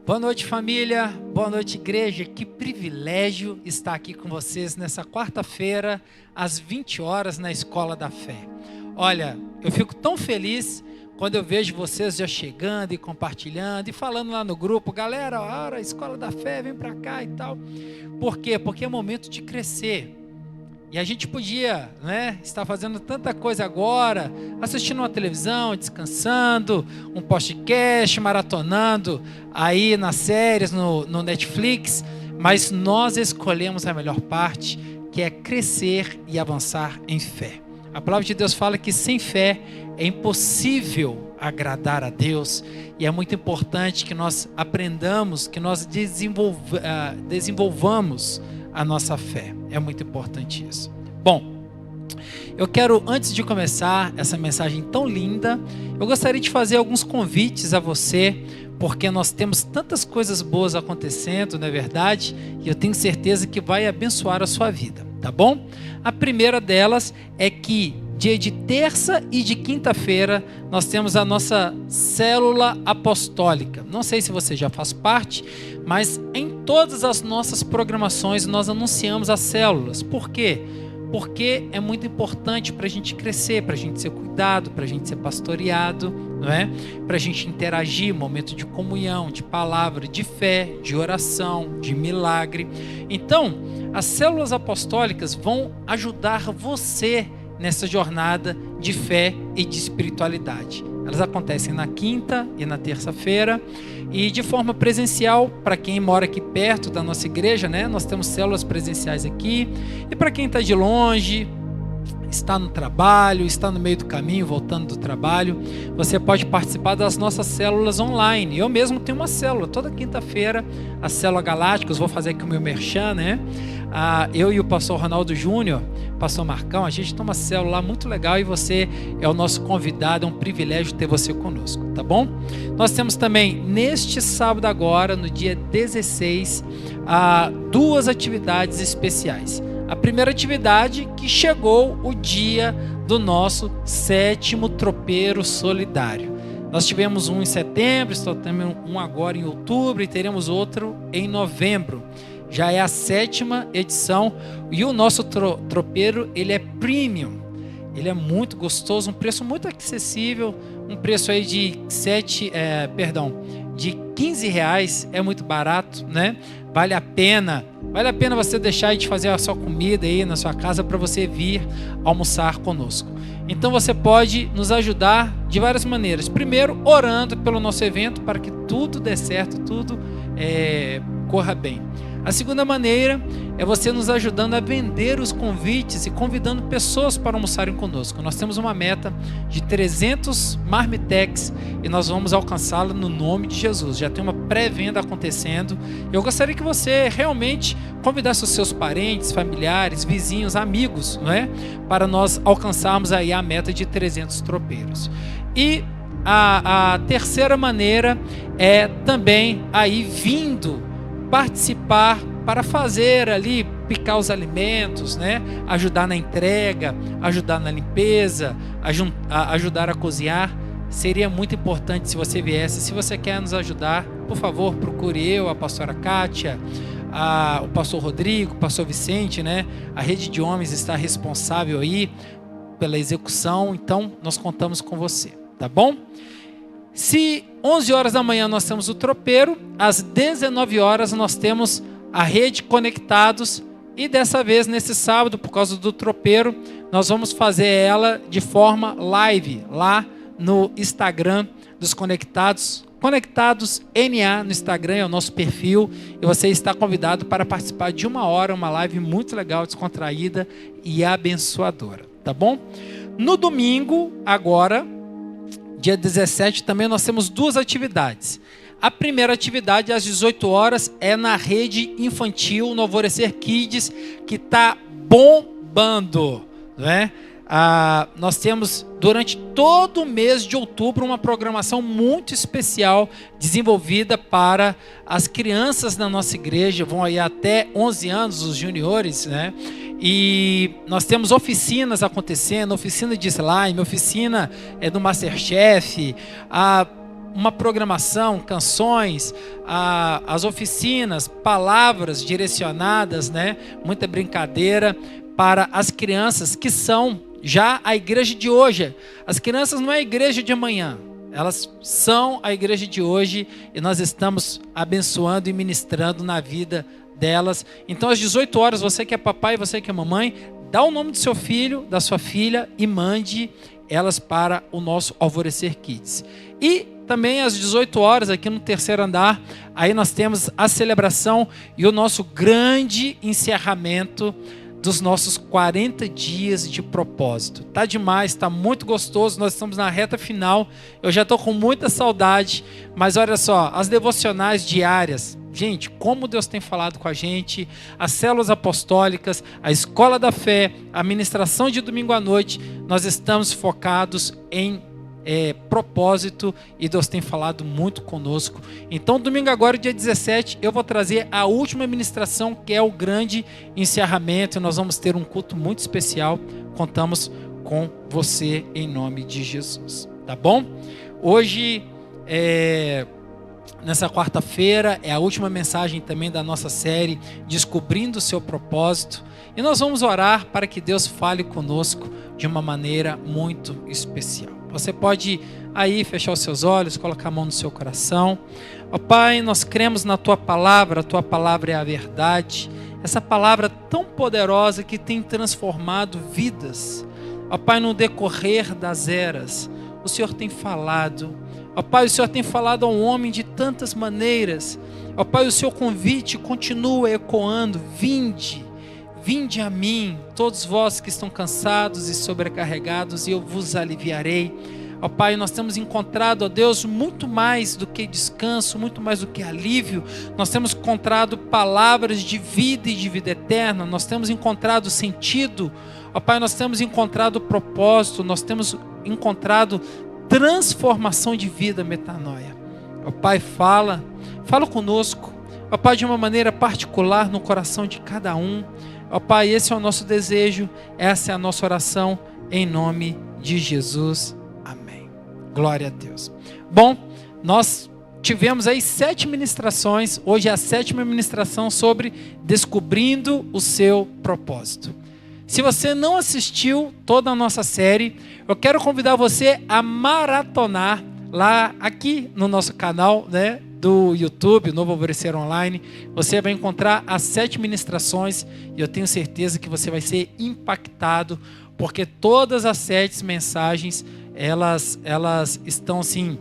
Boa noite, família. Boa noite, igreja. Que privilégio estar aqui com vocês nessa quarta-feira, às 20 horas, na Escola da Fé. Olha, eu fico tão feliz quando eu vejo vocês já chegando e compartilhando e falando lá no grupo: galera, a Escola da Fé, vem pra cá e tal. Por quê? Porque é momento de crescer. E a gente podia, estar fazendo tanta coisa agora, assistindo uma televisão, descansando, um podcast, maratonando aí nas séries, no Netflix, mas nós escolhemos a melhor parte, que é crescer e avançar em fé. A palavra de Deus fala que sem fé é impossível agradar a Deus, e é muito importante que nós aprendamos, que nós desenvolvamos a nossa fé. É muito importante isso. Bom, eu quero, antes de começar essa mensagem tão linda, eu gostaria de fazer alguns convites a você, porque nós temos tantas coisas boas acontecendo, não é verdade? E eu tenho certeza que vai abençoar a sua vida, tá bom? A primeira delas é que dia de terça e de quinta-feira nós temos a nossa célula apostólica. Não sei se você já faz parte, mas em todas as nossas programações nós anunciamos as células. Por quê? Porque é muito importante para a gente crescer, para a gente ser cuidado, para a gente ser pastoreado, não é? Para a gente interagir, momento de comunhão, de palavra, de fé, de oração, de milagre. Então, as células apostólicas vão ajudar você nessa jornada de fé e de espiritualidade. Elas acontecem na quinta e na terça-feira e de forma presencial. Para quem mora aqui perto da nossa igreja, nós temos células presenciais aqui, e para quem está de longe, está no trabalho, está no meio do caminho, voltando do trabalho, você pode participar das nossas células online. Eu mesmo tenho uma célula toda quinta-feira, a Célula Galácticos. Vou fazer aqui o meu merchan, eu e o pastor Ronaldo Júnior, pastor Marcão, a gente tem uma célula lá muito legal, e você é o nosso convidado. É um privilégio ter você conosco, tá bom? Nós temos também, neste sábado agora, no dia 16, duas atividades especiais. A primeira atividade, que chegou o dia do nosso 7º Tropeiro Solidário. Nós tivemos um em setembro, temos um agora em outubro e teremos outro em novembro. Já é a 7ª edição, e o nosso tropeiro, ele é premium. Ele é muito gostoso, um preço muito acessível, um preço aí de de R$15, é muito barato, Vale a pena você deixar de fazer a sua comida aí na sua casa para você vir almoçar conosco. Então você pode nos ajudar de várias maneiras. Primeiro, orando pelo nosso evento, para que tudo dê certo, tudo corra bem. A segunda maneira é você nos ajudando a vender os convites e convidando pessoas para almoçarem conosco. Nós temos uma meta de 300 marmitex e nós vamos alcançá-la no nome de Jesus. Já tem uma pré-venda acontecendo. Eu gostaria que você realmente convidasse os seus parentes, familiares, vizinhos, amigos, para nós alcançarmos aí a meta de 300 tropeiros. E a terceira maneira é também aí vindo participar para fazer ali, picar os alimentos, ajudar na entrega, ajudar na limpeza, ajudar a cozinhar. Seria muito importante se você viesse. Se você quer nos ajudar, por favor, procure eu, a pastora Kátia, o pastor Rodrigo, o pastor Vicente, A rede de homens está responsável aí pela execução, então nós contamos com você, tá bom? Se 11 horas da manhã nós temos o tropeiro, às 19 horas nós temos a rede Conectados, e dessa vez, nesse sábado, por causa do tropeiro, nós vamos fazer ela de forma live, lá no Instagram dos Conectados. Conectados NA no Instagram é o nosso perfil, e você está convidado para participar de uma live muito legal, descontraída e abençoadora, tá bom? No domingo, agora, dia 17, também nós temos duas atividades. A primeira atividade, às 18 horas, é na rede infantil, no Alvorecer Kids, que está bombando, nós temos, durante todo o mês de outubro, uma programação muito especial desenvolvida para as crianças da nossa igreja. Vão aí até 11 anos, os juniores, E nós temos oficinas acontecendo, oficina de slime, oficina do Masterchef, uma programação, canções, as oficinas, palavras direcionadas, né? Muita brincadeira para as crianças que são já a igreja de hoje. As crianças não é a igreja de amanhã, elas são a igreja de hoje e nós estamos abençoando e ministrando na vida delas. Então às 18 horas, você que é papai, você que é mamãe, dá o nome do seu filho, da sua filha e mande elas para o nosso Alvorecer Kids. E também às 18 horas, aqui no terceiro andar, aí nós temos a celebração e o nosso grande encerramento dos nossos 40 dias de propósito. Tá demais, tá muito gostoso, nós estamos na reta final, eu já estou com muita saudade, mas olha só, as devocionais diárias, gente, como Deus tem falado com a gente, as células apostólicas, a escola da fé, a ministração de domingo à noite, nós estamos focados em propósito e Deus tem falado muito conosco. Então domingo agora, dia 17, eu vou trazer a última ministração, que é o grande encerramento, e nós vamos ter um culto muito especial. Contamos com você em nome de Jesus, tá bom? Hoje, nessa quarta-feira, é a última mensagem também da nossa série Descobrindo o Seu Propósito, e nós vamos orar para que Deus fale conosco de uma maneira muito especial. Você pode aí fechar os seus olhos, colocar a mão no seu coração. Ó Pai, nós cremos na Tua Palavra, a Tua Palavra é a verdade. Essa palavra tão poderosa que tem transformado vidas. Ó Pai, no decorrer das eras, o Senhor tem falado. Ó Pai, o Senhor tem falado ao homem de tantas maneiras. Ó Pai, o Seu convite continua ecoando. Vinde a mim, todos vós que estão cansados e sobrecarregados, e eu vos aliviarei. Ó Pai, nós temos encontrado, ó Deus, muito mais do que descanso, muito mais do que alívio. Nós temos encontrado palavras de vida e de vida eterna. Nós temos encontrado sentido. Ó Pai, nós temos encontrado propósito. Nós temos encontrado transformação de vida, metanoia. Ó Pai, fala conosco. Ó Pai, de uma maneira particular no coração de cada um. Ó Pai, esse é o nosso desejo, essa é a nossa oração, em nome de Jesus. Amém. Glória a Deus. Bom, nós tivemos aí 7 ministrações, hoje é a 7ª ministração sobre Descobrindo o Seu Propósito. Se você não assistiu toda a nossa série, eu quero convidar você a maratonar lá aqui no nosso canal, né, do YouTube, Novo Alvorecer Online. Você vai encontrar as 7 ministrações e eu tenho certeza que você vai ser impactado, porque todas as 7 mensagens, elas estão assim,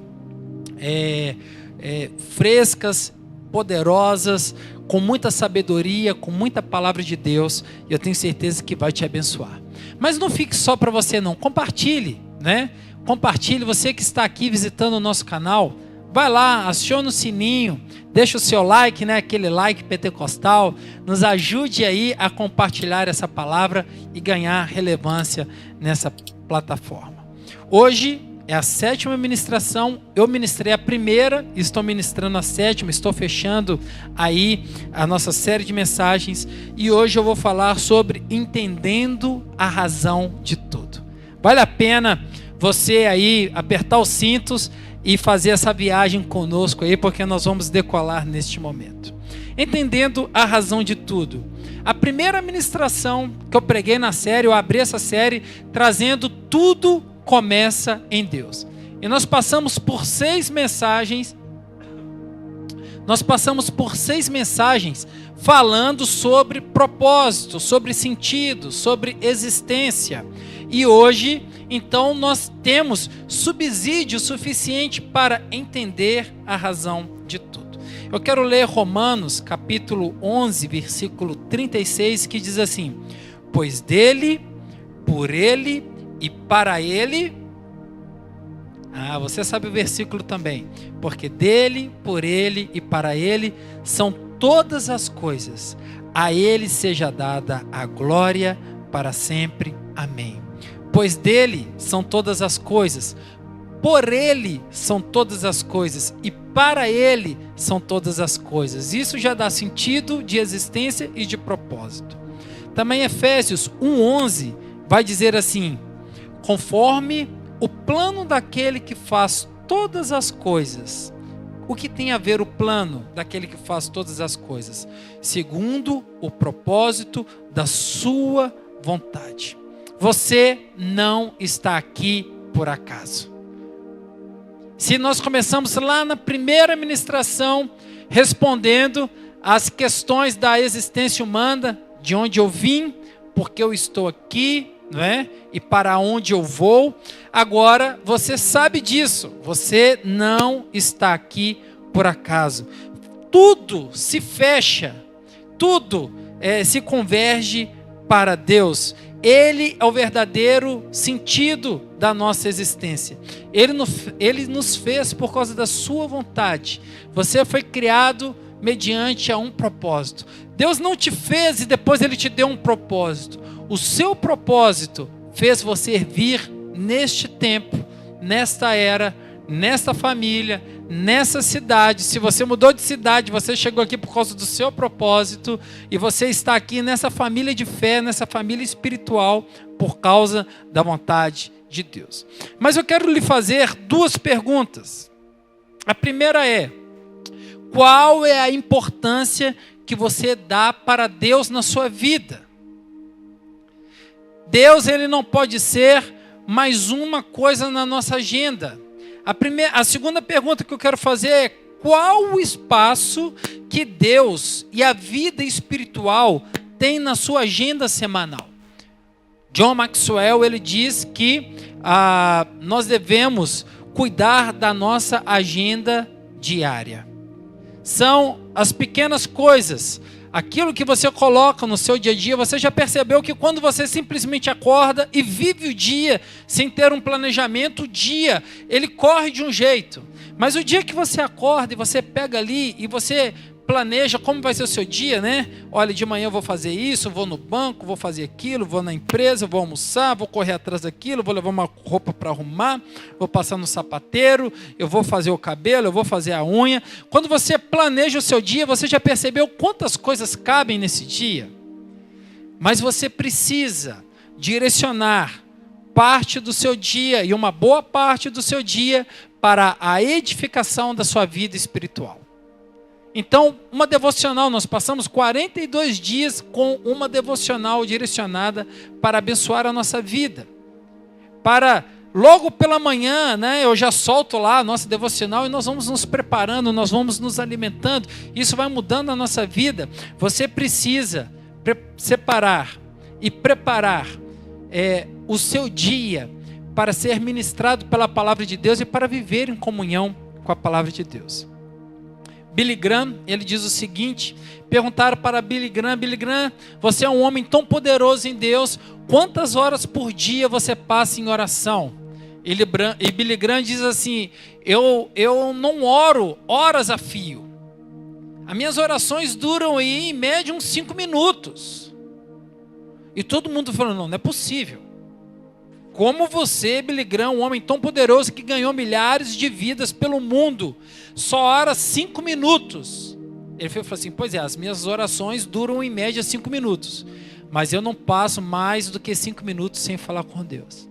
frescas, poderosas, com muita sabedoria, com muita palavra de Deus, e eu tenho certeza que vai te abençoar. Mas não fique só para você não, compartilhe, né? Compartilhe, você que está aqui visitando o nosso canal, vai lá, aciona o sininho, deixa o seu like, né? Aquele like pentecostal, nos ajude aí a compartilhar essa palavra e ganhar relevância nessa plataforma. Hoje é a 7ª ministração, eu ministrei a primeira, estou ministrando a 7ª, estou fechando aí a nossa série de mensagens, e hoje eu vou falar sobre entendendo a razão de tudo. Vale a pena você aí apertar os cintos e fazer essa viagem conosco aí, porque nós vamos decolar neste momento. Entendendo a razão de tudo. A primeira ministração que eu preguei na série, eu abri essa série trazendo tudo começa em Deus. E nós passamos por 6 mensagens. Nós passamos por 6 mensagens falando sobre propósito, sobre sentido, sobre existência. E hoje, então, nós temos subsídio suficiente para entender a razão de tudo. Eu quero ler Romanos, capítulo 11, versículo 36, que diz assim: pois dele, por ele e para ele... você sabe o versículo também. Porque dele, por ele e para ele são todas as coisas. A ele seja dada a glória para sempre. Amém. Pois dele são todas as coisas, por ele são todas as coisas e para ele são todas as coisas. Isso já dá sentido de existência e de propósito. Também Efésios 1:11 vai dizer assim: conforme o plano daquele que faz todas as coisas. O que tem a ver o plano daquele que faz todas as coisas? Segundo o propósito da sua vontade. Você não está aqui por acaso. Se nós começamos lá na primeira ministração, respondendo às questões da existência humana, de onde eu vim, porque eu estou aqui, não é? E para onde eu vou. Agora você sabe disso. Você não está aqui por acaso. Tudo se fecha, tudo se converge para Deus. Ele é o verdadeiro sentido da nossa existência. Ele nos fez por causa da sua vontade. Você foi criado mediante a um propósito. Deus não te fez e depois Ele te deu um propósito. O seu propósito fez você vir neste tempo, nesta era, nesta família, nessa cidade. Se você mudou de cidade, você chegou aqui por causa do seu propósito, e você está aqui nessa família de fé, nessa família espiritual, por causa da vontade de Deus. Mas eu quero lhe fazer duas perguntas. A primeira é: qual é a importância que você dá para Deus na sua vida? Deus, Ele não pode ser mais uma coisa na nossa agenda. A segunda pergunta que eu quero fazer é: qual o espaço que Deus e a vida espiritual tem na sua agenda semanal? John Maxwell, ele diz que nós devemos cuidar da nossa agenda diária. São as pequenas coisas, aquilo que você coloca no seu dia a dia. Você já percebeu que quando você simplesmente acorda e vive o dia sem ter um planejamento, o dia, ele corre de um jeito. Mas o dia que você acorda e você pega ali e você planeja como vai ser o seu dia, né? Olha, de manhã eu vou fazer isso, vou no banco, vou fazer aquilo, vou na empresa, vou almoçar, vou correr atrás daquilo, vou levar uma roupa para arrumar, vou passar no sapateiro, eu vou fazer o cabelo, eu vou fazer a unha. Quando você planeja o seu dia, você já percebeu quantas coisas cabem nesse dia? Mas você precisa direcionar parte do seu dia, e uma boa parte do seu dia, para a edificação da sua vida espiritual. Então, uma devocional, nós passamos 42 dias com uma devocional direcionada para abençoar a nossa vida. Para, logo pela manhã, né, eu já solto lá a nossa devocional e nós vamos nos preparando, nós vamos nos alimentando. Isso vai mudando a nossa vida. Você precisa separar e preparar o seu dia para ser ministrado pela palavra de Deus e para viver em comunhão com a palavra de Deus. Billy Graham, ele diz o seguinte: perguntaram para Billy Graham, você é um homem tão poderoso em Deus, quantas horas por dia você passa em oração? E Billy Graham diz assim: eu não oro horas a fio. As minhas orações duram aí, em média, uns 5 minutos. E todo mundo falando: não é possível. Como você, Billy Graham, um homem tão poderoso que ganhou milhares de vidas pelo mundo, só ora 5 minutos? Ele falou assim: pois é, as minhas orações duram em média 5 minutos, mas eu não passo mais do que 5 minutos sem falar com Deus.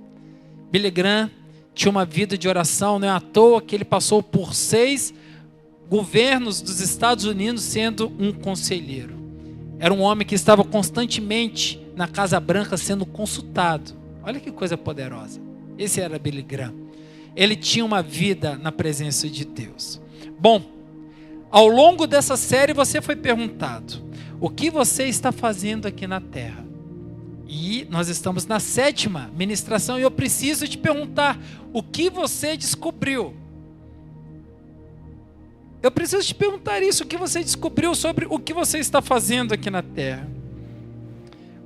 Billy Graham tinha uma vida de oração, não é à toa que ele passou por 6 governos dos Estados Unidos sendo um conselheiro. Era um homem que estava constantemente na Casa Branca sendo consultado. Olha que coisa poderosa. Esse era Billy Graham. Ele tinha uma vida na presença de Deus. Bom, ao longo dessa série você foi perguntado: o que você está fazendo aqui na terra? E nós estamos na 7ª ministração e eu preciso te perguntar: o que você descobriu? Eu preciso te perguntar isso: o que você descobriu sobre o que você está fazendo aqui na terra?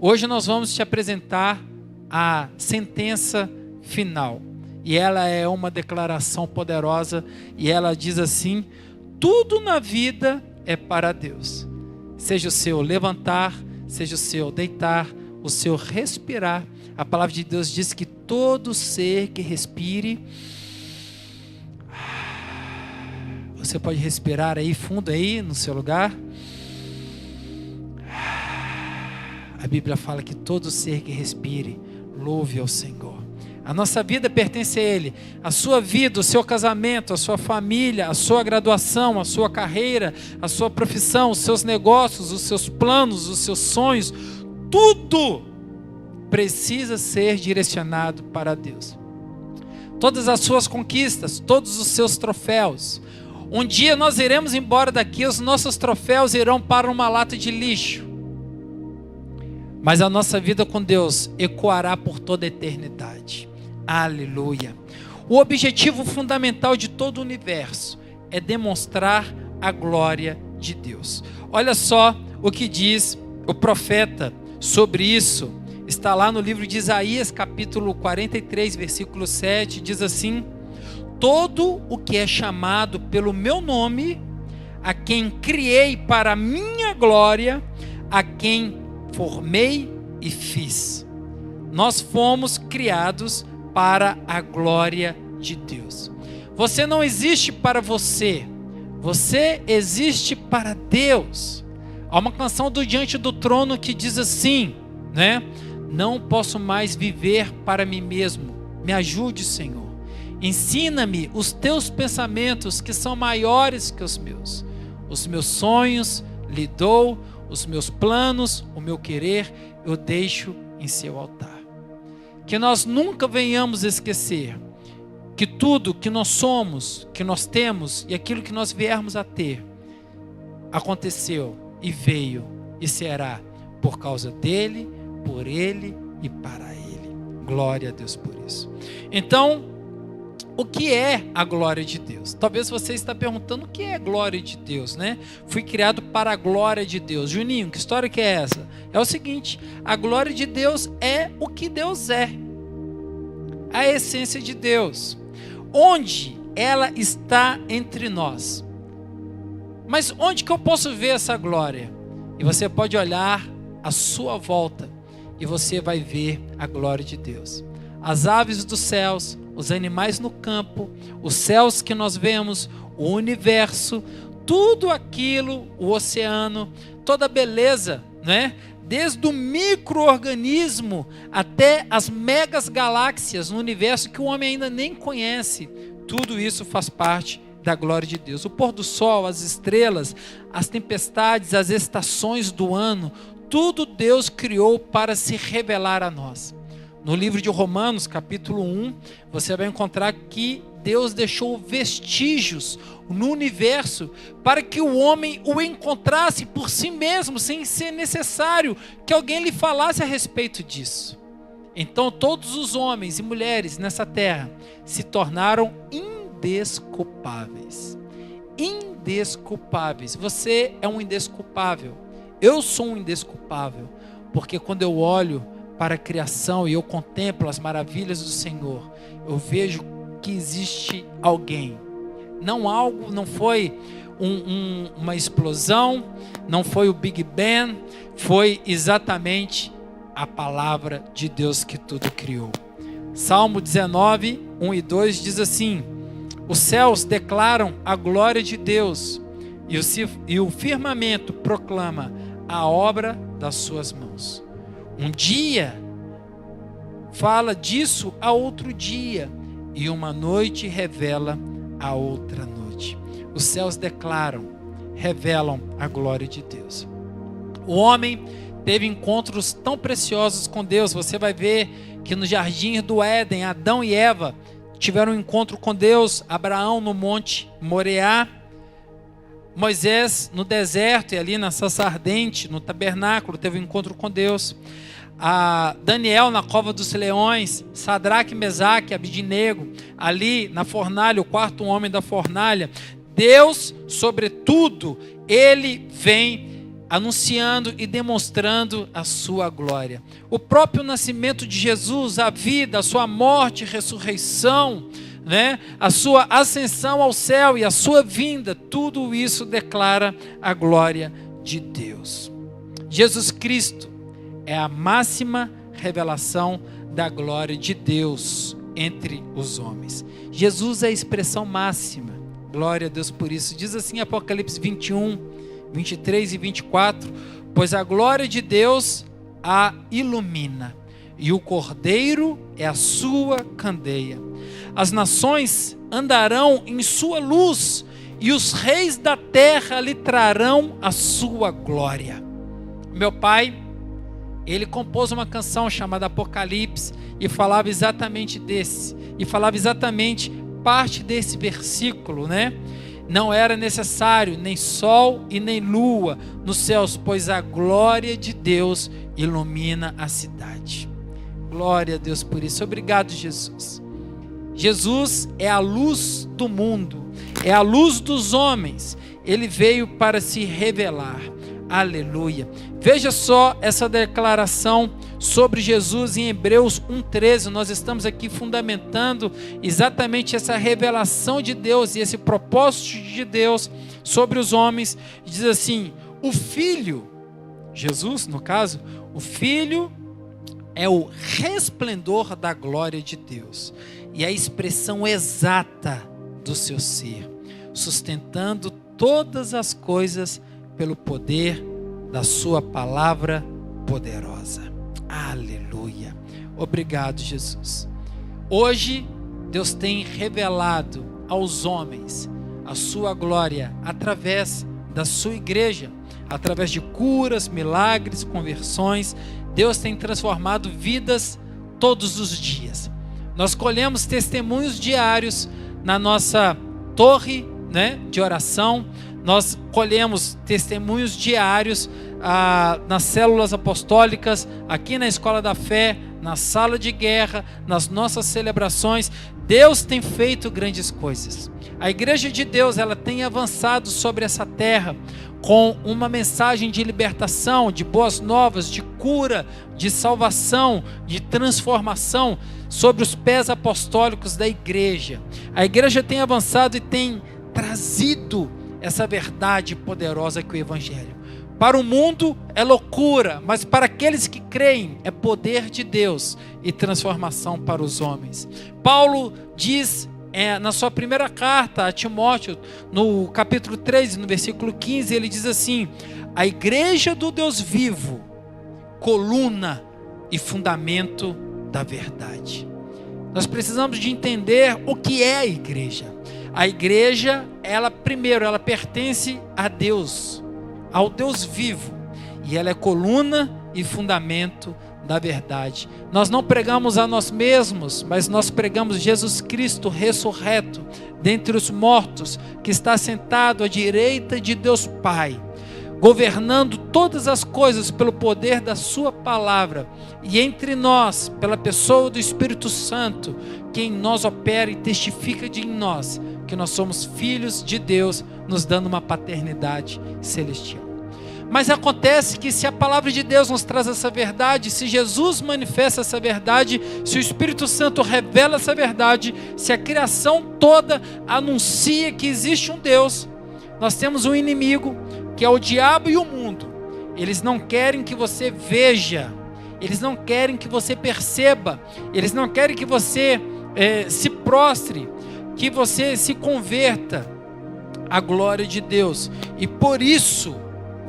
Hoje nós vamos te apresentar a sentença final. E ela é uma declaração poderosa. E ela diz assim: tudo na vida é para Deus. Seja o seu levantar, seja o seu deitar, o seu respirar. A palavra de Deus diz que todo ser que respire... Você pode respirar aí fundo aí no seu lugar. A Bíblia fala que todo ser que respire louve ao Senhor. A nossa vida pertence a Ele. A sua vida, o seu casamento, a sua família, a sua graduação, a sua carreira, a sua profissão, os seus negócios, os seus planos, os seus sonhos, tudo precisa ser direcionado para Deus. Todas as suas conquistas, todos os seus troféus. Um dia nós iremos embora daqui, os nossos troféus irão para uma lata de lixo. Mas a nossa vida com Deus ecoará por toda a eternidade. Aleluia. O objetivo fundamental de todo o universo é demonstrar a glória de Deus. Olha só o que diz o profeta sobre isso. Está lá no livro de Isaías, capítulo 43, versículo 7, diz assim: todo o que é chamado pelo meu nome, a quem criei para a minha glória, a quem formei e fiz. Nós fomos criados para a glória de Deus. Você não existe para você, você existe para Deus. Há uma canção do Diante do Trono que diz assim, né? Não posso mais viver para mim mesmo, me ajude, Senhor. Ensina-me os teus pensamentos que são maiores que os meus sonhos lhe dou, os meus planos, o meu querer eu deixo em seu altar. Que nós nunca venhamos esquecer que tudo que nós somos, que nós temos e aquilo que nós viermos a ter, aconteceu e veio e será por causa dele, por ele e para ele. Glória a Deus por isso. Então, o que é a glória de Deus? Talvez você está perguntando o que é a glória de Deus, né? Fui criado para a glória de Deus. Juninho, que história que é essa? É o seguinte, a glória de Deus é o que Deus é. A essência de Deus. Onde ela está entre nós. Mas onde que eu posso ver essa glória? E você pode olhar à sua volta e você vai ver a glória de Deus. As aves dos céus, os animais no campo, os céus que nós vemos, o universo, tudo aquilo, o oceano, toda a beleza, né? Desde o micro-organismo até as megas galáxias no universo que o homem ainda nem conhece, tudo isso faz parte da glória de Deus. O pôr do sol, as estrelas, as tempestades, as estações do ano, tudo Deus criou para se revelar a nós. No livro de Romanos, capítulo 1, você vai encontrar que Deus deixou vestígios no universo para que o homem o encontrasse por si mesmo, sem ser necessário que alguém lhe falasse a respeito disso. Então todos os homens e mulheres nessa terra se tornaram indesculpáveis. Indesculpáveis. Você é um indesculpável. Eu sou um indesculpável, porque quando eu olho para a criação e eu contemplo as maravilhas do Senhor, eu vejo que existe alguém. Não foi uma explosão, não foi o Big Bang, foi exatamente a palavra de Deus que tudo criou. Salmo 19, 1 e 2 diz assim: os céus declaram a glória de Deus e o firmamento proclama a obra das suas mãos. Um dia fala disso a outro dia, e uma noite revela a outra noite. Os céus declaram, revelam a glória de Deus. O homem teve encontros tão preciosos com Deus. Você vai ver que no jardim do Éden, Adão e Eva tiveram um encontro com Deus. Abraão no monte Moriá, Moisés no deserto e ali na sarça ardente, no tabernáculo, teve um encontro com Deus. Daniel na cova dos leões, Sadraque, Mesaque, Abidnego, ali na fornalha, o quarto homem da fornalha. Deus, sobretudo, ele vem anunciando e demonstrando a sua glória. O próprio nascimento de Jesus, a vida, a sua morte e ressurreição, né? A sua ascensão ao céu e a sua vinda, tudo isso declara a glória de Deus. Jesus Cristo é a máxima revelação da glória de Deus entre os homens. Jesus é a expressão máxima. Glória a Deus por isso. Diz assim Apocalipse 21, 23 e 24: pois a glória de Deus a ilumina, e o Cordeiro é a sua candeia. As nações andarão em sua luz, e os reis da terra lhe trarão a sua glória. Meu pai, ele compôs uma canção chamada Apocalipse, e falava exatamente parte desse versículo, né? Não era necessário nem sol e nem lua nos céus, pois a glória de Deus ilumina a cidade. Glória a Deus por isso. Obrigado, Jesus. Jesus é a luz do mundo, é a luz dos homens. Ele veio para se revelar. Aleluia. Veja só essa declaração sobre Jesus em Hebreus 1:13. Nós estamos aqui fundamentando exatamente essa revelação de Deus e esse propósito de Deus sobre os homens. Diz assim: o Filho, Jesus no caso, o Filho é o resplendor da glória de Deus e a expressão exata do seu ser, sustentando todas as coisas pelo poder da sua palavra poderosa. Aleluia. Obrigado, Jesus. Hoje, Deus tem revelado aos homens a sua glória através da sua igreja, através de curas, milagres, conversões. Deus tem transformado vidas todos os dias. Nós colhemos testemunhos diários na nossa torre, né, de oração. Nós colhemos testemunhos diários nas células apostólicas, aqui na Escola da Fé, na sala de guerra, nas nossas celebrações. Deus tem feito grandes coisas. A igreja de Deus, ela tem avançado sobre essa terra com uma mensagem de libertação, de boas novas, de cura, de salvação, de transformação sobre os pés apostólicos da igreja. A igreja tem avançado e tem trazido essa verdade poderosa que é o Evangelho. Para o mundo é loucura, mas para aqueles que creem é poder de Deus e transformação para os homens. Paulo diz na sua primeira carta a Timóteo, no capítulo 3, no versículo 15, ele diz assim: a igreja do Deus vivo, coluna e fundamento da verdade. Nós precisamos de entender o que é a igreja. A igreja, ela pertence a Deus, ao Deus vivo, e ela é coluna e fundamento da verdade. Nós não pregamos a nós mesmos, mas nós pregamos Jesus Cristo ressurreto dentre os mortos, que está sentado à direita de Deus Pai, governando todas as coisas pelo poder da sua palavra, e entre nós, pela pessoa do Espírito Santo, que em nós opera e testifica em nós que nós somos filhos de Deus, nos dando uma paternidade celestial. Mas acontece que se a palavra de Deus nos traz essa verdade, se Jesus manifesta essa verdade, se o Espírito Santo revela essa verdade, se a criação toda anuncia que existe um Deus, nós temos um inimigo, que é o diabo e o mundo. Eles não querem que você veja, eles não querem que você perceba, eles não querem que você se prostre, que você se converta à glória de Deus. E por isso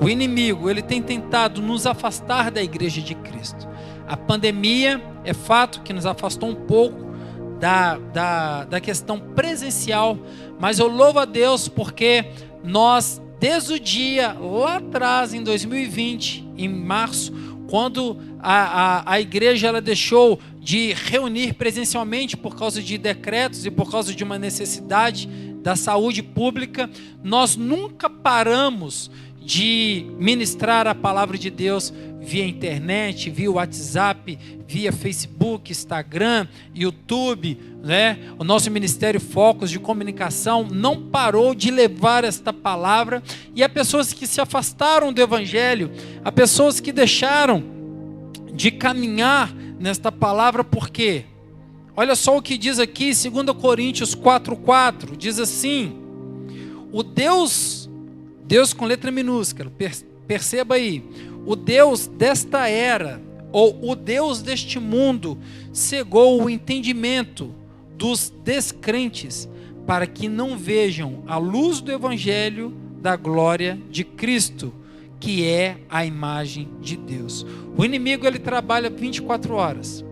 o inimigo, ele tem tentado nos afastar da igreja de Cristo. A pandemia é fato que nos afastou um pouco da questão presencial, mas eu louvo a Deus porque nós, desde o dia lá atrás, em 2020, em março, quando a igreja ela deixou de reunir presencialmente por causa de decretos e por causa de uma necessidade da saúde pública, nós nunca paramos de ministrar a palavra de Deus via internet, via WhatsApp, via Facebook, Instagram, YouTube, né? O nosso Ministério Focos de Comunicação não parou de levar esta palavra, e há pessoas que se afastaram do Evangelho, há pessoas que deixaram de caminhar nesta palavra. Por quê? Olha só o que diz aqui, 2 Coríntios 4:4, diz assim: o Deus com letra minúscula, perceba aí, o Deus desta era, ou o Deus deste mundo, cegou o entendimento dos descrentes, para que não vejam a luz do Evangelho da glória de Cristo, que é a imagem de Deus. O inimigo, ele trabalha 24 horas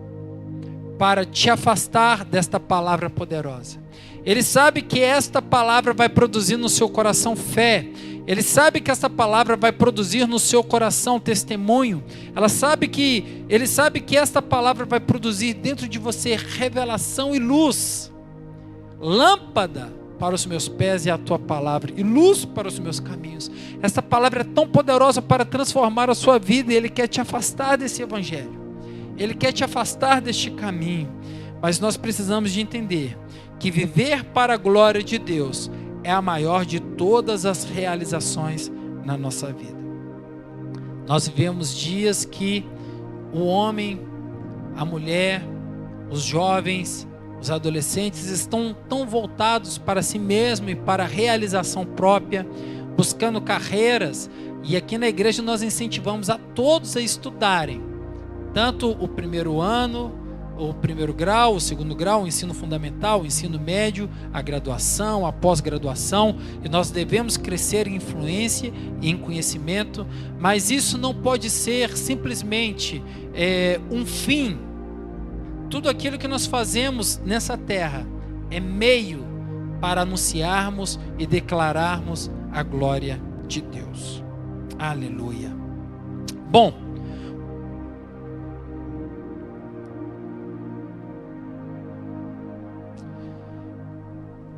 para te afastar desta palavra poderosa. Ele sabe que esta palavra vai produzir no seu coração fé. Ele sabe que esta palavra vai produzir no seu coração testemunho. Ele sabe que esta palavra vai produzir dentro de você revelação e luz. Lâmpada para os meus pés é a tua palavra, e luz para os meus caminhos. Esta palavra é tão poderosa para transformar a sua vida, e Ele quer te afastar desse evangelho. Ele quer te afastar deste caminho. Mas nós precisamos de entender que viver para a glória de Deus é a maior de todas as realizações na nossa vida. Nós vivemos dias que o homem, a mulher, os jovens, os adolescentes estão tão voltados para si mesmo e para a realização própria, buscando carreiras. E aqui na igreja nós incentivamos a todos a estudarem, tanto o primeiro ano, o primeiro grau, o segundo grau, o ensino fundamental, o ensino médio, a graduação, a pós-graduação, e nós devemos crescer em influência e em conhecimento, mas isso não pode ser simplesmente um fim. Tudo aquilo que nós fazemos nessa terra é meio para anunciarmos e declararmos a glória de Deus. Aleluia. Bom,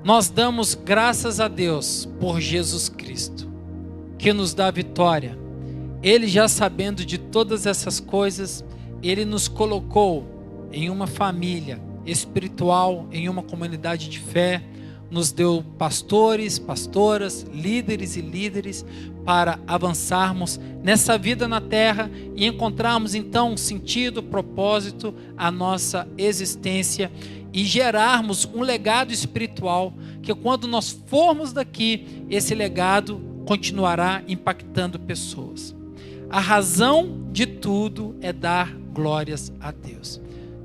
nós damos graças a Deus por Jesus Cristo, que nos dá vitória. Ele, já sabendo de todas essas coisas, Ele nos colocou em uma família espiritual, em uma comunidade de fé, nos deu pastores, pastoras, líderes e líderes para avançarmos nessa vida na terra e encontrarmos então sentido, propósito à nossa existência e gerarmos um legado espiritual que quando nós formos daqui, esse legado continuará impactando pessoas. A razão de tudo é dar glórias a Deus.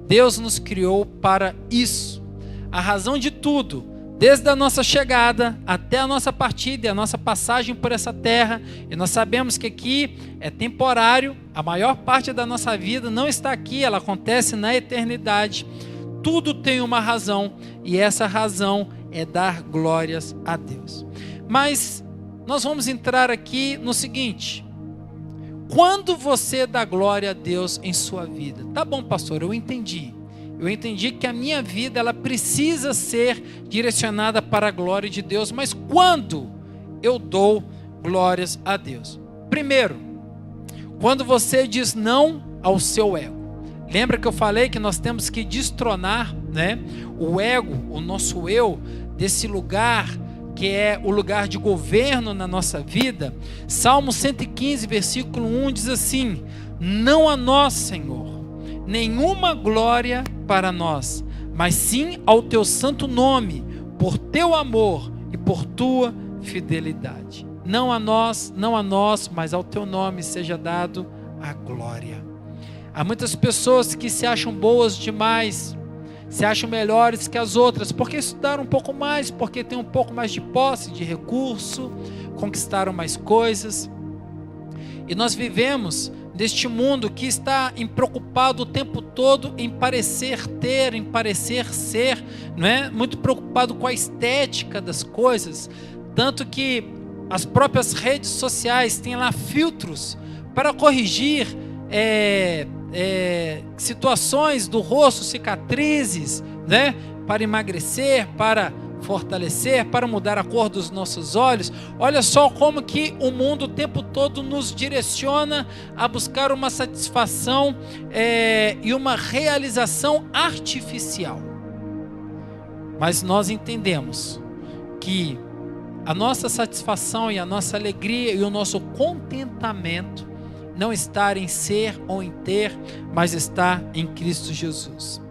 Deus nos criou para isso. A razão de tudo, desde a nossa chegada até a nossa partida e a nossa passagem por essa terra, e nós sabemos que aqui é temporário, a maior parte da nossa vida não está aqui, ela acontece na eternidade. Tudo tem uma razão, e essa razão é dar glórias a Deus. Mas nós vamos entrar aqui no seguinte: quando você dá glória a Deus em sua vida? Tá bom, pastor, eu entendi que a minha vida ela precisa ser direcionada para a glória de Deus, mas quando eu dou glórias a Deus? Primeiro, quando você diz não ao seu ego. Lembra que eu falei que nós temos que destronar, né, o ego, o nosso eu, desse lugar que é o lugar de governo na nossa vida? Salmo 115, versículo 1 diz assim: não a nós, Senhor, nenhuma glória para nós, mas sim ao teu santo nome, por teu amor e por tua fidelidade. Não a nós, mas ao teu nome seja dado a glória. Há muitas pessoas que se acham boas demais, se acham melhores que as outras, porque estudaram um pouco mais, porque têm um pouco mais de posse, de recurso, conquistaram mais coisas. E nós vivemos neste mundo que está preocupado o tempo todo em parecer ter, em parecer ser, não é? Muito preocupado com a estética das coisas, tanto que as próprias redes sociais têm lá filtros para corrigir situações do rosto, cicatrizes, né? Para emagrecer, para fortalecer, para mudar a cor dos nossos olhos. Olha só como que o mundo o tempo todo nos direciona a buscar uma satisfação e uma realização artificial. Mas nós entendemos que a nossa satisfação e a nossa alegria e o nosso contentamento não está em ser ou em ter, mas está em Cristo Jesus.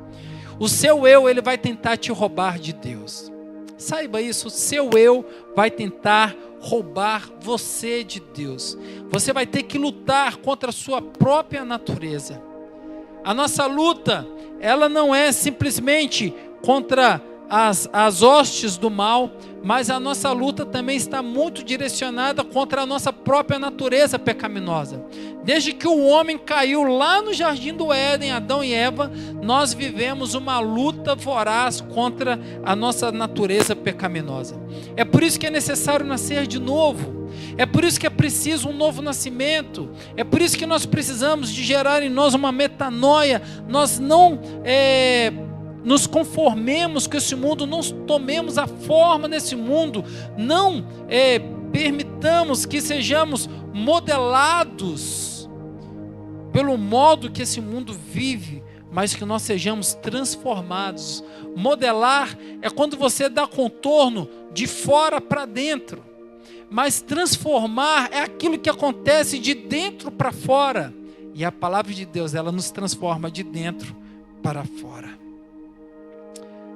O seu eu, ele vai tentar te roubar de Deus. Saiba isso, o seu eu vai tentar roubar você de Deus. Você vai ter que lutar contra a sua própria natureza. A nossa luta, ela não é simplesmente contra as hostes do mal, mas a nossa luta também está muito direcionada contra a nossa própria natureza pecaminosa. Desde que o homem caiu lá no jardim do Éden, Adão e Eva, nós vivemos uma luta voraz contra a nossa natureza pecaminosa. É por isso que é necessário nascer de novo. É por isso que é preciso um novo nascimento. É por isso que nós precisamos de gerar em nós uma metanoia. Nós não nos conformemos com esse mundo, não tomemos a forma desse mundo, não permitamos que sejamos modelados pelo modo que esse mundo vive, mas que nós sejamos transformados. Modelar é quando você dá contorno de fora para dentro, mas transformar é aquilo que acontece de dentro para fora, e a palavra de Deus, ela nos transforma de dentro para fora.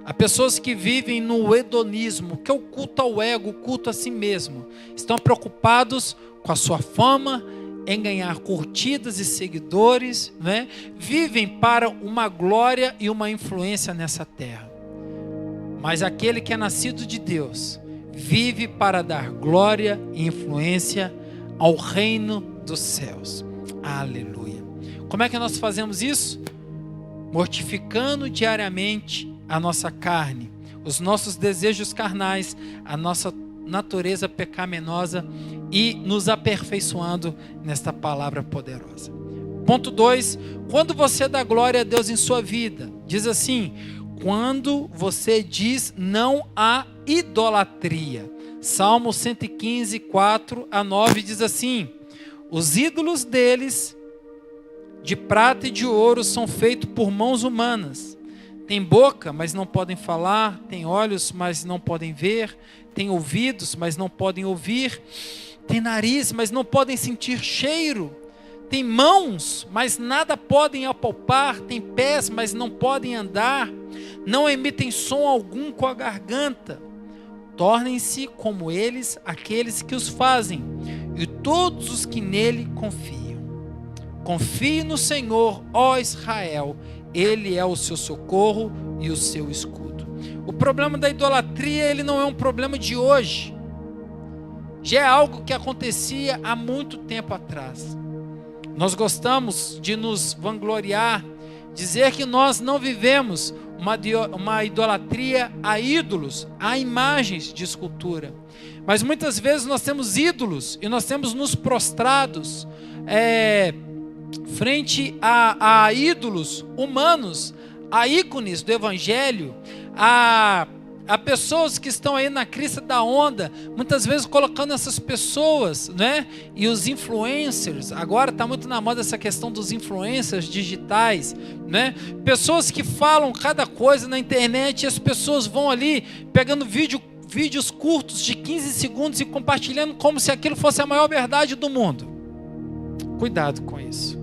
Há pessoas que vivem no hedonismo, que é o culto ao ego, o culto a si mesmo. Estão preocupados com a sua fama, em ganhar curtidas e seguidores, né? Vivem para uma glória e uma influência nessa terra. Mas aquele que é nascido de Deus, vive para dar glória e influência ao reino dos céus. Aleluia. Como é que nós fazemos isso? Mortificando diariamente a nossa carne, os nossos desejos carnais, a nossa natureza pecaminosa e nos aperfeiçoando nesta palavra poderosa. Ponto 2, quando você dá glória a Deus em sua vida, diz assim, quando você diz não à idolatria. Salmo 115, 4 a 9 diz assim, os ídolos deles, de prata e de ouro, são feitos por mãos humanas. Tem boca, mas não podem falar, tem olhos, mas não podem ver, tem ouvidos, mas não podem ouvir, tem nariz, mas não podem sentir cheiro, tem mãos, mas nada podem apalpar, tem pés, mas não podem andar, não emitem som algum com a garganta. Tornem-se como eles aqueles que os fazem, e todos os que nele confiam. Confie no Senhor, ó Israel, Ele é o seu socorro e o seu escudo. O problema da idolatria, ele não é um problema de hoje. Já é algo que acontecia há muito tempo atrás. Nós gostamos de nos vangloriar, dizer que nós não vivemos uma idolatria a ídolos, a imagens de escultura. Mas muitas vezes nós temos ídolos e nós temos nos prostrados frente a ídolos humanos, a ícones do evangelho, a pessoas que estão aí na crista da onda, muitas vezes colocando essas pessoas, né? E os influencers, agora está muito na moda essa questão dos influencers digitais, né? Pessoas que falam cada coisa na internet e as pessoas vão ali pegando vídeos curtos de 15 segundos e compartilhando como se aquilo fosse a maior verdade do mundo. Cuidado com isso.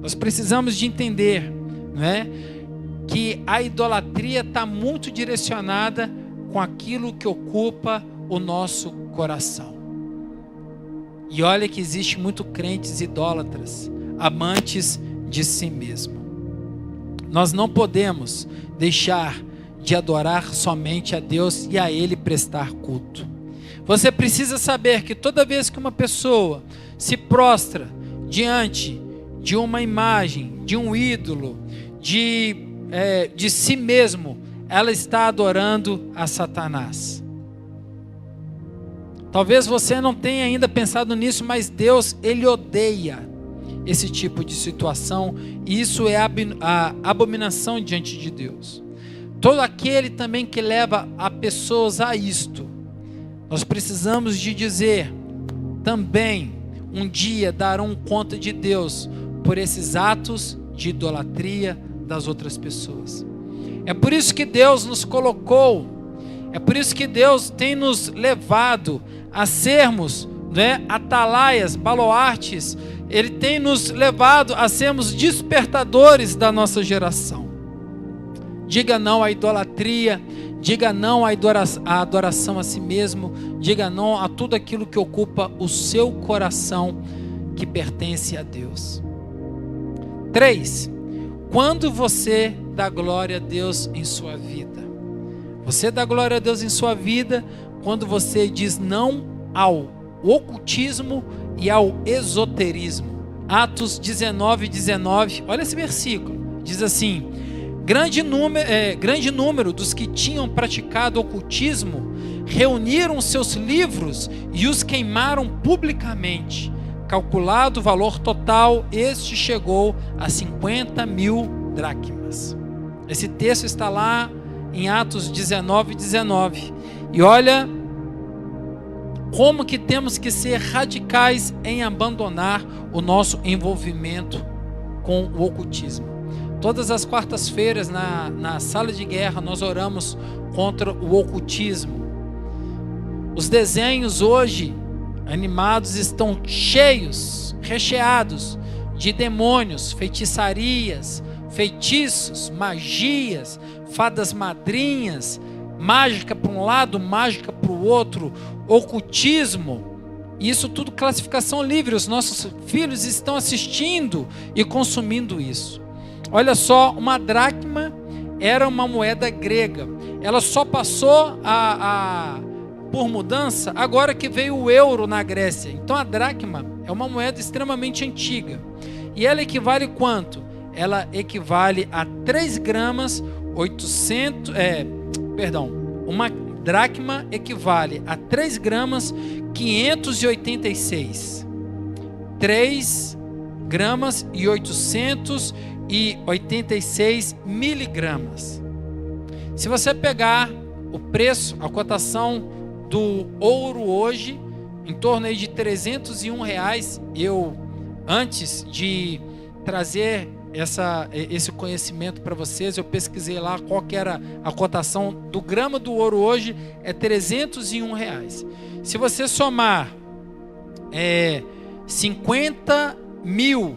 Nós precisamos de entender, não é? Que a idolatria está muito direcionada com aquilo que ocupa o nosso coração. E olha que existe muito crentes idólatras, amantes de si mesmo. Nós não podemos deixar de adorar somente a Deus e a Ele prestar culto. Você precisa saber que toda vez que uma pessoa se prostra diante de uma imagem, de um ídolo, de si mesmo, ela está adorando a Satanás. Talvez você não tenha ainda pensado nisso, mas Deus, Ele odeia esse tipo de situação, e isso é a abominação diante de Deus. Todo aquele também que leva a pessoas a isto, nós precisamos de dizer, também um dia darão conta de Deus por esses atos de idolatria das outras pessoas. É por isso que Deus nos colocou, é por isso que Deus tem nos levado a sermos, né, atalaias, baluartes. Ele tem nos levado a sermos despertadores da nossa geração. Diga não à idolatria, diga não à adoração a si mesmo, diga não a tudo aquilo que ocupa o seu coração que pertence a Deus. 3. Quando você dá glória a Deus em sua vida, Você dá glória a Deus em sua vida quando você diz não ao ocultismo e ao esoterismo. Atos 19:19, olha esse versículo, diz assim: grande número dos que tinham praticado ocultismo reuniram seus livros e os queimaram publicamente. Calculado o valor total, este chegou a 50.000 dracmas. Esse texto está lá em Atos 19:19. E olha como que temos que ser radicais em abandonar o nosso envolvimento com o ocultismo. Todas as quartas-feiras na sala de guerra nós oramos contra o ocultismo. Os desenhos hoje animados estão cheios, recheados de demônios, feitiçarias, feitiços, magias, fadas madrinhas, mágica para um lado, mágica para o outro, ocultismo. Isso tudo classificação livre. Os nossos filhos estão assistindo e consumindo isso. Olha só, uma dracma era uma moeda grega. Ela só passou por mudança agora que veio o euro na Grécia. Então a dracma é uma moeda extremamente antiga. E ela equivale quanto? Ela equivale a 3 gramas 800... Uma dracma equivale a 3 gramas 586. 3 gramas e 886 miligramas. Se você pegar o preço, a cotação do ouro hoje, em torno aí de R$301, antes de trazer esse conhecimento para vocês, eu pesquisei lá qual que era a cotação do grama do ouro hoje, é R$301. Se você somar 50.000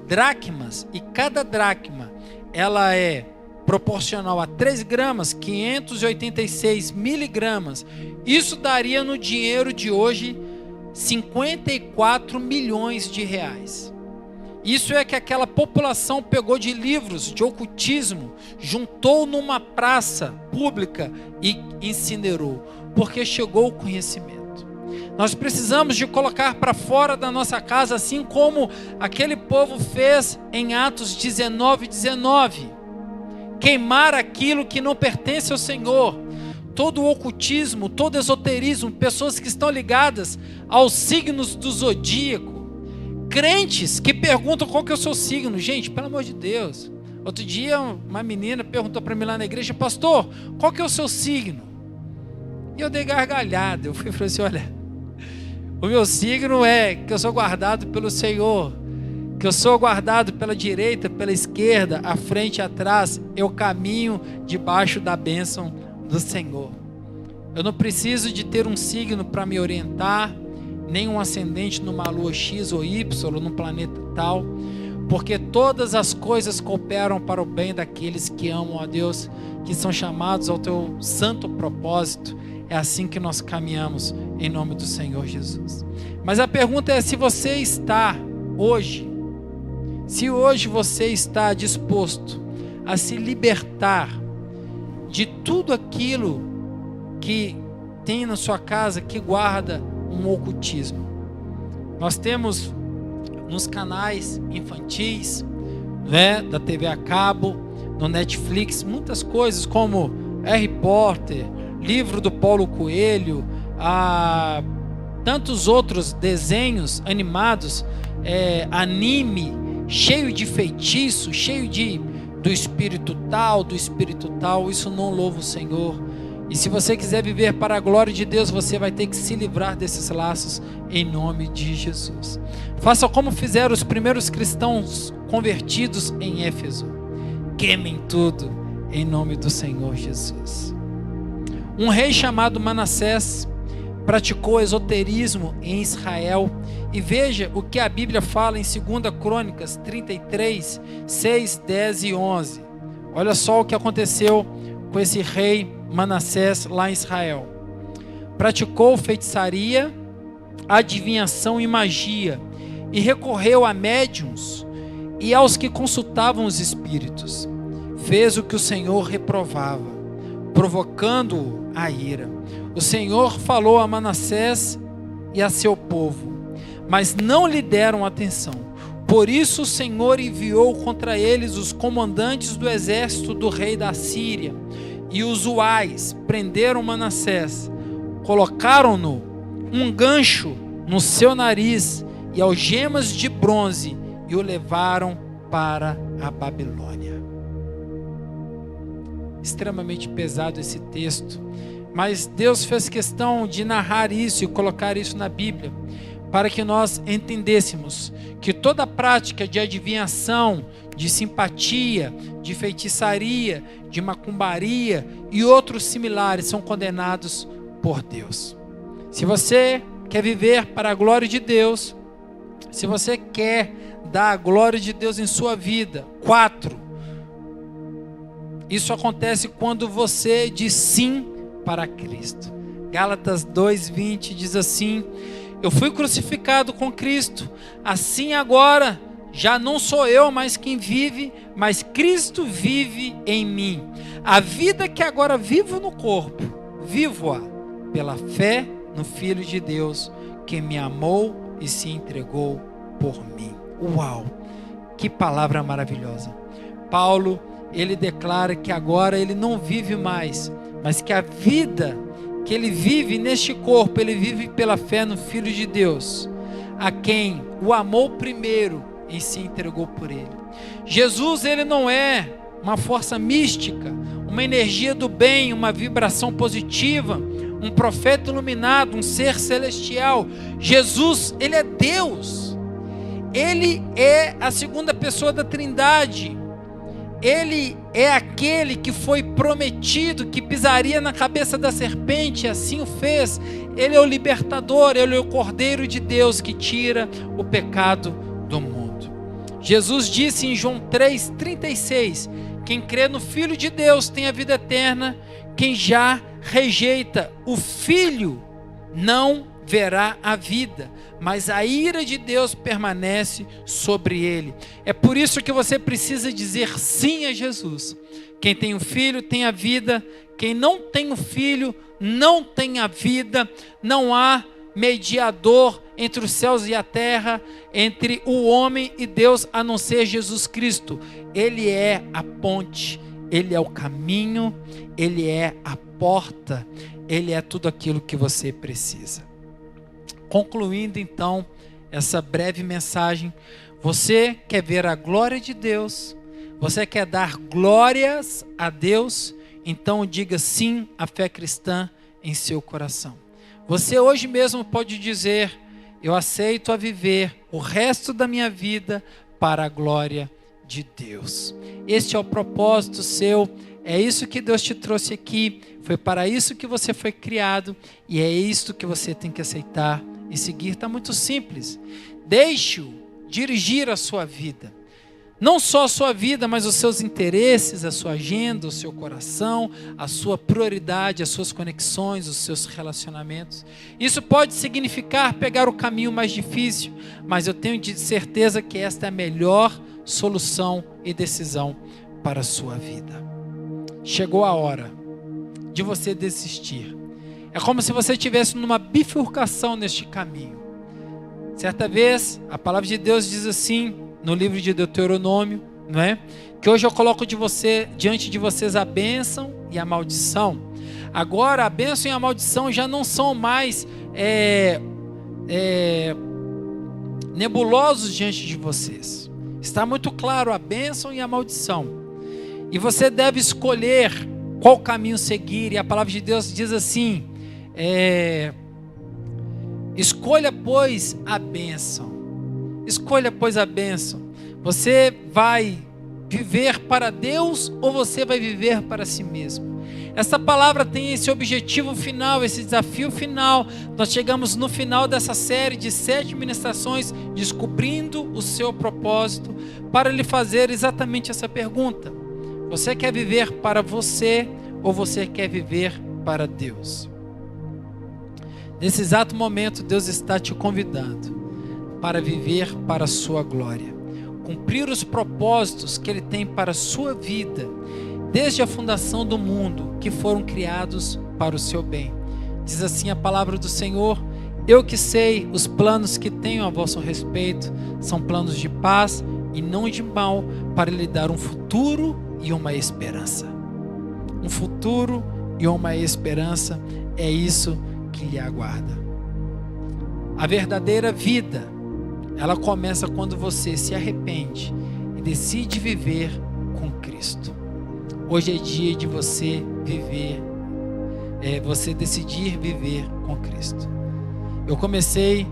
dracmas, e cada dracma ela é proporcional a 3 gramas, 586 miligramas, isso daria no dinheiro de hoje 54 milhões de reais. Isso é que aquela população pegou de livros de ocultismo, juntou numa praça pública e incinerou, porque chegou o conhecimento. Nós precisamos de colocar para fora da nossa casa, assim como aquele povo fez em Atos 19:19. Queimar aquilo que não pertence ao Senhor. Todo o ocultismo, todo esoterismo, pessoas que estão ligadas aos signos do zodíaco. Crentes que perguntam qual que é o seu signo. Gente, pelo amor de Deus. Outro dia uma menina perguntou para mim lá na igreja: pastor, qual que é o seu signo? E eu dei gargalhada. Eu falei assim: olha, o meu signo é que eu sou guardado pelo Senhor, que eu sou guardado pela direita, pela esquerda, à frente e atrás. Eu caminho debaixo da bênção do Senhor. Eu não preciso de ter um signo para me orientar, nem um ascendente numa lua X ou Y, ou num planeta tal, porque todas as coisas cooperam para o bem daqueles que amam a Deus, que são chamados ao teu santo propósito. É assim que nós caminhamos em nome do Senhor Jesus. Mas a pergunta é: se você está hoje, se hoje você está disposto a se libertar de tudo aquilo que tem na sua casa que guarda um ocultismo. Nós temos nos canais infantis, da TV a cabo, no Netflix, muitas coisas como Harry Potter, livro do Paulo Coelho, tantos outros desenhos animados, anime, cheio de feitiço, cheio do espírito tal, isso não louva o Senhor. E se você quiser viver para a glória de Deus, você vai ter que se livrar desses laços em nome de Jesus. Faça como fizeram os primeiros cristãos convertidos em Éfeso. Queimem tudo em nome do Senhor Jesus. Um rei chamado Manassés praticou esoterismo em Israel. E veja o que a Bíblia fala em 2 Crônicas 33, 6, 10 e 11. Olha só o que aconteceu com esse rei Manassés lá em Israel. Praticou feitiçaria, adivinhação e magia, e recorreu a médiuns e aos que consultavam os espíritos. Fez o que o Senhor reprovava. provocando-o a ira. O Senhor falou a Manassés e a seu povo, mas não lhe deram atenção. Por isso o Senhor enviou contra eles os comandantes do exército do rei da Síria, e os uais prenderam Manassés, colocaram-no um gancho no seu nariz e algemas de bronze e o levaram para a Babilônia. Extremamente pesado esse texto, mas Deus fez questão de narrar isso e colocar isso na Bíblia, para que nós entendêssemos que toda prática de adivinhação, de simpatia, de feitiçaria, de macumbaria e outros similares são condenados por Deus. Se você quer viver para a glória de Deus, se você quer dar a glória de Deus em sua vida, 4. Isso acontece quando você diz sim para Cristo. Gálatas 2:20 diz assim: eu fui crucificado com Cristo, assim agora já não sou eu mais quem vive, mas Cristo vive em mim. A vida que agora vivo no corpo, vivo-a pela fé no Filho de Deus, que me amou e se entregou por mim. Uau! Que palavra maravilhosa! Paulo, ele declara que agora ele não vive mais, mas que a vida que ele vive neste corpo, ele vive pela fé no Filho de Deus, a quem o amou primeiro e se entregou por ele. Jesus, ele não é uma força mística, uma energia do bem, uma vibração positiva, um profeta iluminado, um ser celestial. Jesus, ele é Deus. Ele é a segunda pessoa da Trindade. Ele é aquele que foi prometido, que pisaria na cabeça da serpente, e assim o fez. Ele é o libertador, ele é o Cordeiro de Deus que tira o pecado do mundo. Jesus disse em João 3,36, quem crê no Filho de Deus tem a vida eterna, quem já rejeita o Filho não verá a vida, mas a ira de Deus permanece sobre ele. É por isso que você precisa dizer sim a Jesus. Quem tem o Filho tem a vida, quem não tem o Filho não tem a vida. Não há mediador entre os céus e a terra, entre o homem e Deus, a não ser Jesus Cristo. Ele é a ponte, ele é o caminho, ele é a porta, ele é tudo aquilo que você precisa. Concluindo então essa breve mensagem, você quer ver a glória de Deus, você quer dar glórias a Deus, então diga sim à fé cristã em seu coração. Você hoje mesmo pode dizer, eu aceito a viver o resto da minha vida para a glória de Deus. Este é o propósito seu, é isso que Deus te trouxe aqui, foi para isso que você foi criado e é isso que você tem que aceitar e seguir. Está muito simples. Deixe-o dirigir a sua vida. Não só a sua vida, mas os seus interesses, a sua agenda, o seu coração, a sua prioridade, as suas conexões, os seus relacionamentos. Isso pode significar pegar o caminho mais difícil, mas eu tenho de certeza que esta é a melhor solução e decisão para a sua vida. Chegou a hora de você desistir. É como se você estivesse numa bifurcação neste caminho. Certa vez, a palavra de Deus diz assim, no livro de Deuteronômio, não é? Que hoje eu coloco diante de vocês a bênção e a maldição. Agora, a bênção e a maldição já não são mais nebulosos diante de vocês. Está muito claro a bênção e a maldição. E você deve escolher qual caminho seguir. E a palavra de Deus diz assim, escolha, pois, a bênção. Escolha, pois, a bênção. Você vai viver para Deus ou você vai viver para si mesmo? Essa palavra tem esse objetivo final, esse desafio final. Nós chegamos no final dessa série de 7 ministrações, descobrindo o seu propósito, para lhe fazer exatamente essa pergunta. Você quer viver para você ou você quer viver para Deus? Nesse exato momento, Deus está te convidando para viver para a sua glória, cumprir os propósitos que Ele tem para a sua vida, desde a fundação do mundo, que foram criados para o seu bem. Diz assim a palavra do Senhor: eu que sei os planos que tenho a vosso respeito, são planos de paz e não de mal, para lhe dar um futuro e uma esperança. Um futuro e uma esperança, é isso que lhe aguarda. A verdadeira vida, ela começa quando você se arrepende e decide viver com Cristo. Hoje é dia de você viver, você decidir viver com Cristo. Eu comecei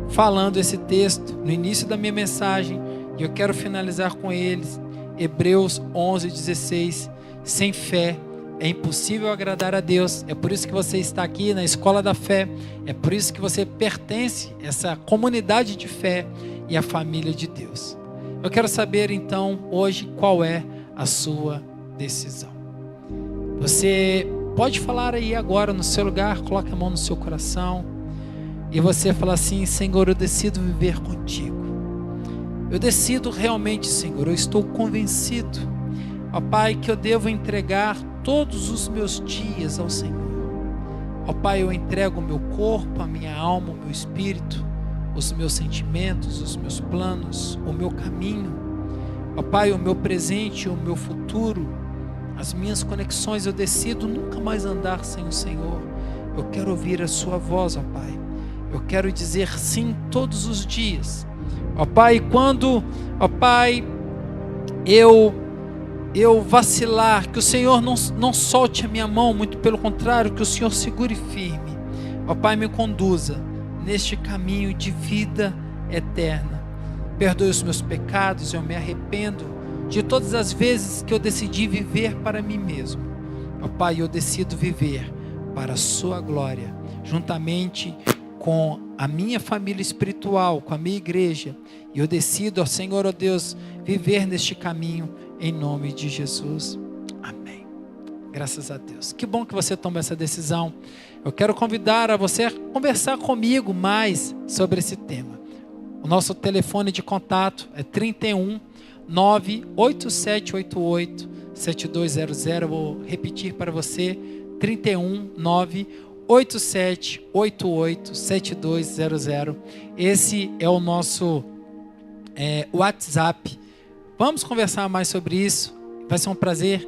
falando esse texto no início da minha mensagem e eu quero finalizar com eles. Hebreus 11:16. Sem fé é impossível agradar a Deus. É por isso que você está aqui na Escola da Fé. É por isso que você pertence a essa comunidade de fé e a família de Deus. Eu quero saber então hoje qual é a sua decisão. Você pode falar aí agora no seu lugar, coloque a mão no seu coração e você fala assim: Senhor, eu decido viver contigo. Eu decido realmente, Senhor, eu estou convencido, ó Pai, que eu devo entregar todos os meus dias ao Senhor. Ó Pai, eu entrego o meu corpo, a minha alma, o meu espírito, os meus sentimentos, os meus planos, o meu caminho. Ó Pai, o meu presente, o meu futuro, as minhas conexões. Eu decido nunca mais andar sem o Senhor. Eu quero ouvir a sua voz, ó Pai. Eu quero dizer sim todos os dias. Ó Pai, quando, ó Pai, eu vacilar, que o Senhor não solte a minha mão, muito pelo contrário, que o Senhor segure firme. Ó Pai, me conduza neste caminho de vida eterna. Perdoe os meus pecados, eu me arrependo de todas as vezes que eu decidi viver para mim mesmo. Ó Pai, eu decido viver para a sua glória, juntamente com a minha família espiritual, com a minha igreja. E eu decido, ó Senhor, ó Deus, viver neste caminho em nome de Jesus. Amém. Graças a Deus. Que bom que você tomou essa decisão. Eu quero convidar a você a conversar comigo mais sobre esse tema. O nosso telefone de contato é 31 98788 7200. Vou repetir para você: 31 98788 7200. Esse é o nosso WhatsApp. Vamos conversar mais sobre isso. Vai ser um prazer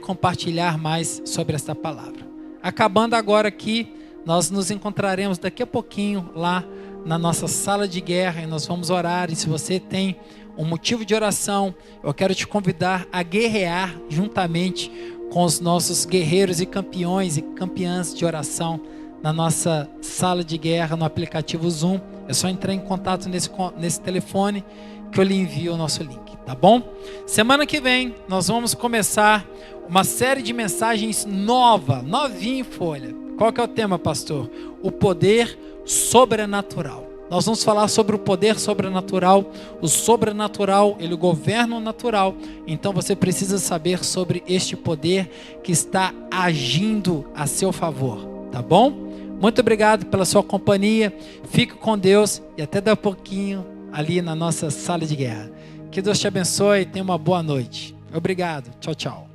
compartilhar mais sobre esta palavra. Acabando agora aqui, nós nos encontraremos daqui a pouquinho lá na nossa sala de guerra e nós vamos orar. E se você tem um motivo de oração, eu quero te convidar a guerrear juntamente com os nossos guerreiros e campeões e campeãs de oração na nossa sala de guerra no aplicativo Zoom. É só entrar em contato nesse telefone que eu lhe envio o nosso link, tá bom? Semana que vem nós vamos começar uma série de mensagens novinha em folha. Qual que é o tema, pastor? O poder sobrenatural. Nós vamos falar sobre o poder sobrenatural. O sobrenatural, ele governa o natural. Então você precisa saber sobre este poder que está agindo a seu favor, tá bom? Muito obrigado pela sua companhia. Fique com Deus e até daqui a pouquinho ali na nossa sala de guerra. Que Deus te abençoe e tenha uma boa noite. Obrigado. Tchau, tchau.